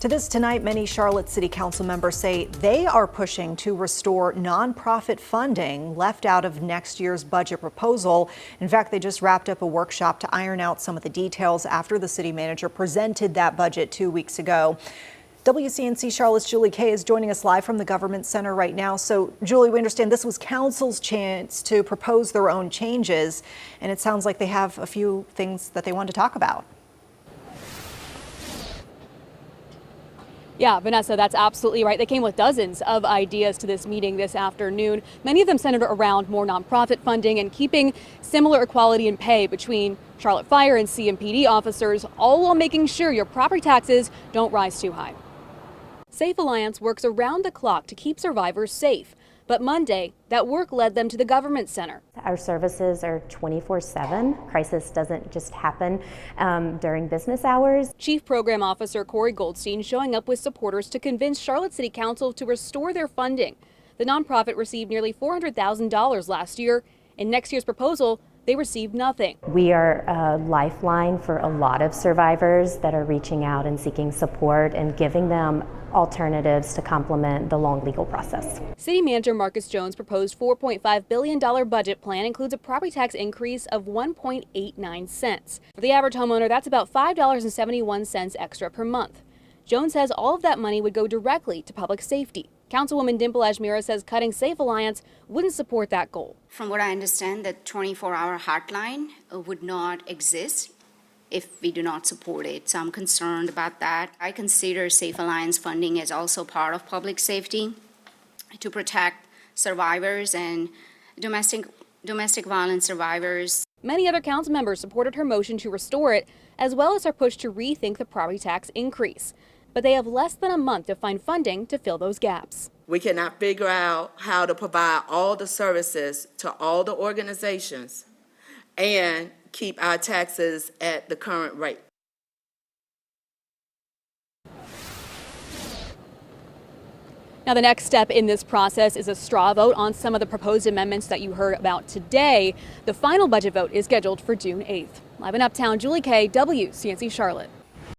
To this tonight, many Charlotte City Council members say they are pushing to restore nonprofit funding left out of next year's budget proposal. In fact, they just wrapped up a workshop to iron out some of the details after the city manager presented that budget 2 weeks ago. WCNC Charlotte's Julie Kay is joining us live from the Government Center right now. So, Julie, we understand this was council's chance to propose their own changes, and it sounds like they have a few things that they want to talk about. Yeah, Vanessa, that's absolutely right. They came with dozens of ideas to this meeting this afternoon. Many of them centered around more nonprofit funding and keeping similar equality in pay between Charlotte Fire and CMPD officers, all while making sure your property taxes don't rise too high. Safe Alliance works around the clock to keep survivors safe. But Monday, that work led them to the Government Center. Our services are 24/7. Crisis doesn't just happen during business hours. Chief Program Officer Corey Goldstein showing up with supporters to convince Charlotte City Council to restore their funding. The nonprofit received nearly $400,000 last year. In next year's proposal, they received nothing. We are a lifeline for a lot of survivors that are reaching out and seeking support and giving them alternatives to complement the long legal process. City Manager Marcus Jones proposed $4.5 billion budget plan includes a property tax increase of 1.89 cents. For the average homeowner, that's about $5.71 extra per month. Jones says all of that money would go directly to public safety. Councilwoman Dimple Ajmira says cutting Safe Alliance wouldn't support that goal. From what I understand, the 24-hour hotline would not exist if we do not support it. So I'm concerned about that. I consider Safe Alliance funding as also part of public safety to protect survivors and domestic violence survivors. Many other council members supported her motion to restore it, as well as her push to rethink the property tax increase. But they have less than a month to find funding to fill those gaps. We cannot figure out how to provide all the services to all the organizations and keep our taxes at the current rate. Now, the next step in this process is a straw vote on some of the proposed amendments that you heard about today. The final budget vote is scheduled for June 8th. Live in Uptown, Julie Kay, WCNC Charlotte.